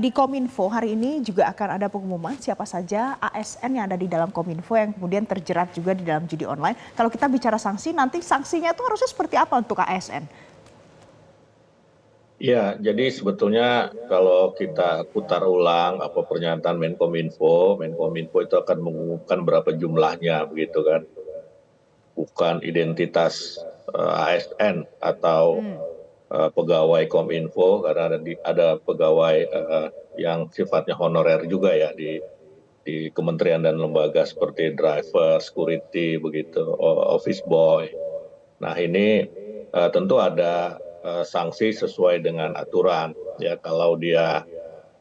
Di Kominfo hari ini juga akan ada pengumuman siapa saja ASN yang ada di dalam Kominfo yang kemudian terjerat juga di dalam judi online. Kalau kita bicara sanksi, nanti sanksinya itu harusnya seperti apa untuk ASN? Ya, jadi sebetulnya kalau kita putar ulang apa pernyataan Menkominfo itu akan mengumumkan berapa jumlahnya begitu kan, bukan identitas ASN atau Hmm, pegawai Kominfo karena ada pegawai yang sifatnya honorer juga ya di kementerian dan lembaga seperti driver, security begitu, office boy. Nah ini tentu ada sanksi sesuai dengan aturan ya kalau dia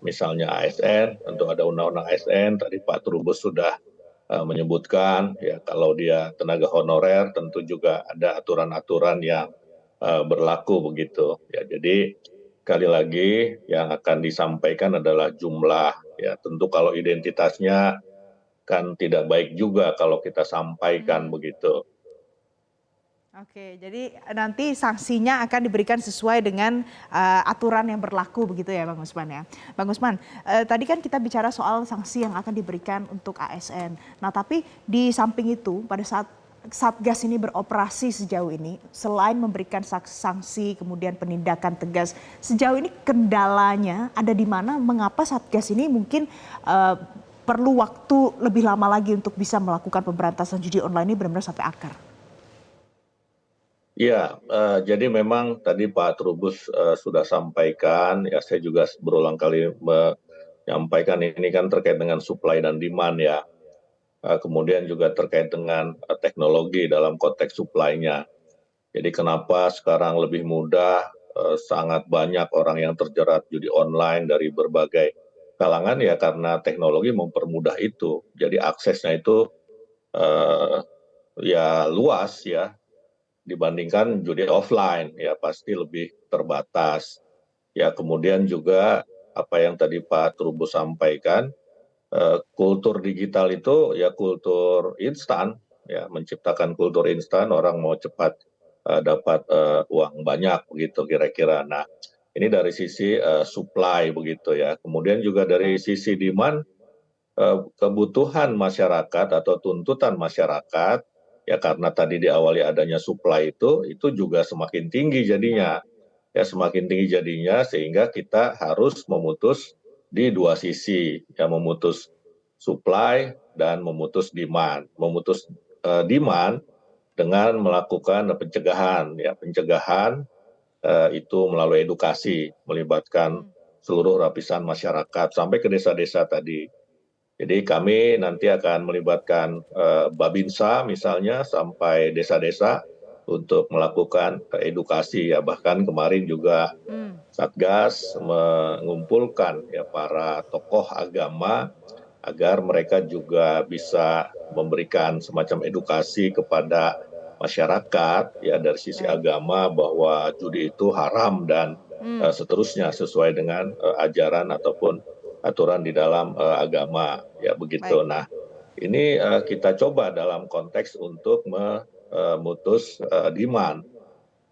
misalnya ASN tentu ada undang-undang ASN tadi Pak Trubus sudah menyebutkan ya kalau dia tenaga honorer tentu juga ada aturan-aturan yang berlaku begitu ya. Jadi sekali lagi yang akan disampaikan adalah jumlah ya, tentu kalau identitasnya kan tidak baik juga kalau kita sampaikan hmm. begitu. Oke, jadi nanti sanksinya akan diberikan sesuai dengan aturan yang berlaku begitu ya Bang Usman ya. Bang Usman, tadi kan kita bicara soal sanksi yang akan diberikan untuk ASN. Nah tapi di samping itu pada saat Satgas ini beroperasi sejauh ini, selain memberikan sanksi kemudian penindakan tegas, sejauh ini kendalanya ada di mana? Mengapa Satgas ini mungkin perlu waktu lebih lama lagi untuk bisa melakukan pemberantasan judi online ini benar-benar sampai akar? Ya, jadi memang tadi Pak Trubus sudah sampaikan, ya saya juga berulang kali menyampaikan ini kan terkait dengan supply dan demand ya. Kemudian juga terkait dengan teknologi dalam konteks supply-nya. Jadi kenapa sekarang lebih mudah, sangat banyak orang yang terjerat judi online dari berbagai kalangan ya karena teknologi mempermudah itu. Jadi aksesnya itu eh, ya luas ya dibandingkan judi offline ya pasti lebih terbatas. Ya kemudian juga apa yang tadi Pak Trubus sampaikan, kultur digital itu ya kultur instan ya menciptakan kultur instan orang mau cepat dapat uang banyak begitu kira-kira. Nah ini dari sisi supply begitu ya. Kemudian juga dari sisi demand, kebutuhan masyarakat atau tuntutan masyarakat ya karena tadi diawali adanya supply itu juga semakin tinggi jadinya ya semakin tinggi jadinya sehingga kita harus memutus di dua sisi ya memutus supply dan memutus demand. Memutus demand dengan melakukan pencegahan ya pencegahan itu melalui edukasi melibatkan Hmm, seluruh lapisan masyarakat sampai ke desa-desa tadi. Jadi kami nanti akan melibatkan Babinsa misalnya sampai desa-desa untuk melakukan edukasi ya bahkan kemarin juga hmm. Satgas mengumpulkan ya para tokoh agama agar mereka juga bisa memberikan semacam edukasi kepada masyarakat ya dari sisi Baik. agama bahwa judi itu haram dan Hmm, seterusnya sesuai dengan ajaran ataupun aturan di dalam agama ya baik. begitu. Nah, ini kita coba dalam konteks untuk memutus demand.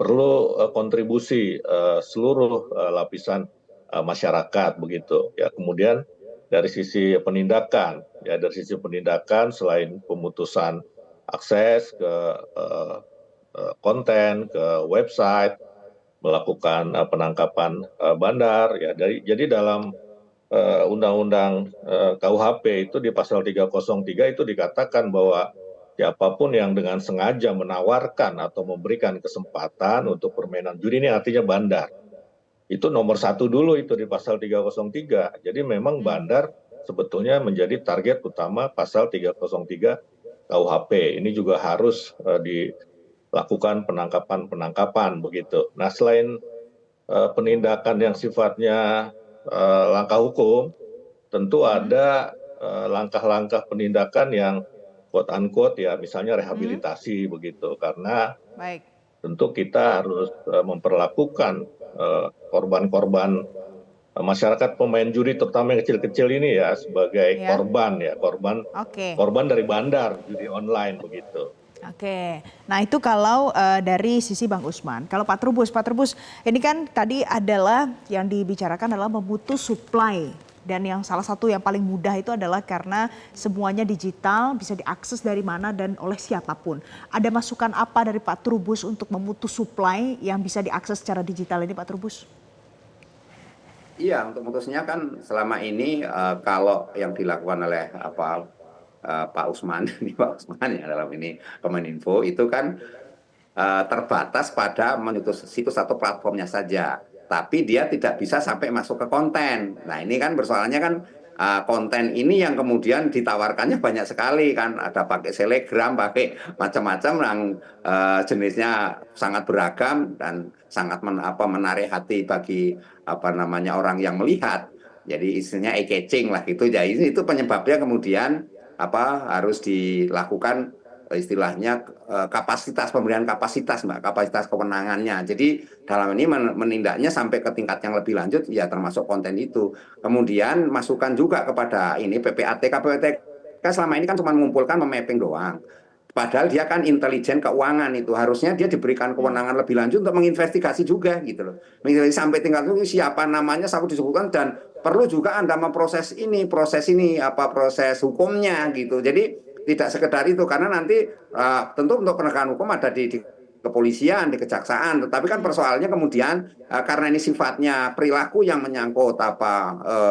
Perlu kontribusi seluruh lapisan masyarakat begitu ya. Kemudian dari sisi penindakan ya dari sisi penindakan selain pemutusan akses ke eh, konten, ke website, melakukan penangkapan bandar ya. Jadi dalam undang-undang KUHP itu di pasal 303 itu dikatakan bahwa siapapun yang dengan sengaja menawarkan atau memberikan kesempatan untuk permainan judi ini artinya bandar. Itu nomor satu dulu itu di pasal 303. Jadi memang Hmm, bandar sebetulnya menjadi target utama pasal 303 KUHP. Ini juga harus dilakukan penangkapan-penangkapan begitu. Nah selain penindakan yang sifatnya langkah hukum, tentu mhm, ada langkah-langkah penindakan yang quote unquote ya misalnya mhm. rehabilitasi begitu karena Baik. tentu kita harus memperlakukan korban-korban masyarakat pemain judi terutama yang kecil-kecil ini ya sebagai Ya. korban ya korban Oke. korban dari bandar judi online begitu. Oke, nah itu kalau dari sisi Bang Usman. Kalau Pak Trubus, ini kan tadi adalah yang dibicarakan adalah memutus supply. Dan yang salah satu yang paling mudah itu adalah karena semuanya digital, bisa diakses dari mana dan oleh siapapun. Ada masukan apa dari Pak Trubus untuk memutus supply yang bisa diakses secara digital ini Pak Trubus? Iya, untuk mutusnya kan selama ini kalau yang dilakukan oleh Pak Usman, ini Pak Usman ya dalam ini Kominfo itu kan terbatas pada menutup situs atau platformnya saja. Tapi dia tidak bisa sampai masuk ke konten. Nah ini kan persoalannya kan konten ini yang kemudian ditawarkannya banyak sekali kan. Ada pakai Telegram, pakai macam-macam yang jenisnya sangat beragam dan sangat menarik hati bagi orang yang melihat. Jadi istilahnya eye-catching lah gitu. Jadi itu penyebabnya kemudian harus dilakukan istilahnya kapasitas pemberian kapasitas Mbak, kapasitas kewenangannya. Jadi dalam ini menindaknya sampai ke tingkat yang lebih lanjut ya termasuk konten itu. Kemudian masukan juga kepada ini PPATK selama ini kan cuma mengumpulkan memapping doang. Padahal dia kan intelijen keuangan itu harusnya dia diberikan kewenangan lebih lanjut untuk menginvestigasi juga gitu loh. Menginvestigasi sampai tingkat itu siapa namanya sampai disebutkan dan perlu juga Anda proses proses hukumnya gitu. Jadi tidak sekedar itu karena nanti tentu untuk penegakan hukum ada di kepolisian, di kejaksaan. Tetapi kan persoalannya kemudian karena ini sifatnya perilaku yang menyangkut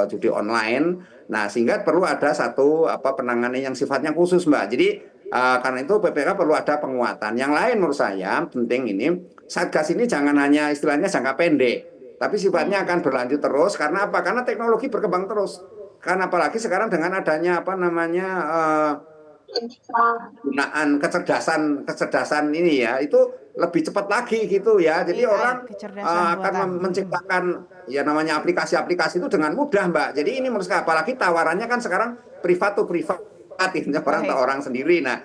judi online, nah sehingga perlu ada satu penanganan yang sifatnya khusus Mbak. Jadi karena itu PPK perlu ada penguatan. Yang lain menurut saya penting ini Satgas ini jangan hanya istilahnya jangka pendek, tapi sifatnya akan berlanjut terus karena apa? Karena teknologi berkembang terus. Karena apalagi sekarang dengan adanya penggunaan kecerdasan ini ya itu lebih cepat lagi gitu ya. Jadi orang akan menciptakan ya namanya aplikasi-aplikasi itu dengan mudah Mbak. Jadi ini menurut saya apalagi tawarannya kan sekarang privat to privat, orang ke orang sendiri. Nah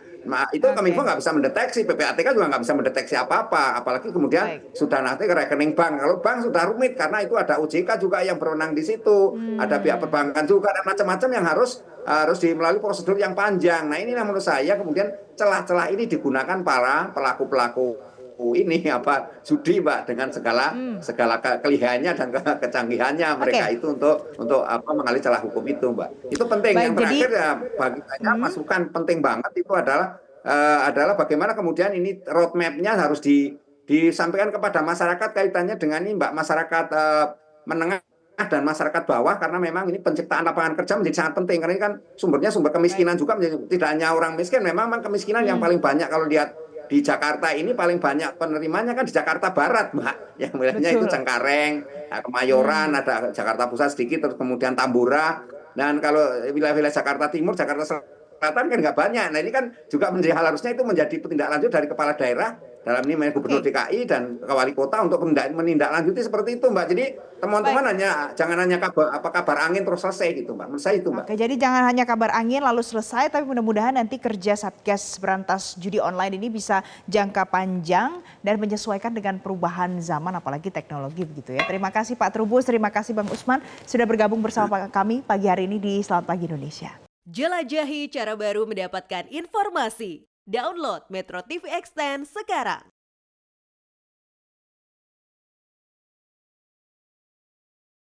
itu Kominfo nggak bisa mendeteksi, PPATK juga nggak bisa mendeteksi apa-apa, apalagi kemudian sudah nanti ke rekening bank. Kalau bank sudah rumit karena itu ada OJK juga yang berwenang di situ, ada pihak perbankan juga dan macam-macam yang harus melalui prosedur yang panjang. Nah ini menurut saya kemudian celah-celah ini digunakan para pelaku-pelaku ini judi Mbak dengan segala kelihayannya dan kecanggihannya mereka itu untuk mengalih celah hukum itu Mbak. Itu penting. Yang terakhir ya bagi saya masukan penting banget itu adalah bagaimana kemudian ini roadmap-nya harus disampaikan kepada masyarakat kaitannya dengan ini Mbak, masyarakat menengah dan masyarakat bawah karena memang ini penciptaan lapangan kerja menjadi sangat penting karena ini kan sumber kemiskinan juga tidak hanya orang miskin, memang kemiskinan yang paling banyak kalau lihat di Jakarta ini paling banyak penerimanya kan di Jakarta Barat Mbak, yang wilayahnya itu Cengkareng, Kemayoran, ada Jakarta Pusat sedikit, terus kemudian Tambora, dan kalau wilayah-wilayah Jakarta Timur, Jakarta Selatan kan nggak banyak. Nah ini kan juga menjadi hal harusnya itu menjadi tindak lanjut dari kepala daerah dalam ini Gubernur DKI dan wali kota untuk menindaklanjuti seperti itu Mbak. Jadi teman-teman jangan hanya kabar angin terus selesai gitu Mbak. Menurut saya itu Mbak. Oke, jadi jangan hanya kabar angin lalu selesai, tapi mudah-mudahan nanti kerja Satgas Berantas Judi Online ini bisa jangka panjang dan menyesuaikan dengan perubahan zaman apalagi teknologi begitu ya. Terima kasih Pak Trubus, terima kasih Bang Usman sudah bergabung bersama kami pagi hari ini di Selamat Pagi Indonesia. Jelajahi cara baru mendapatkan informasi. Download Metro TV Extend sekarang.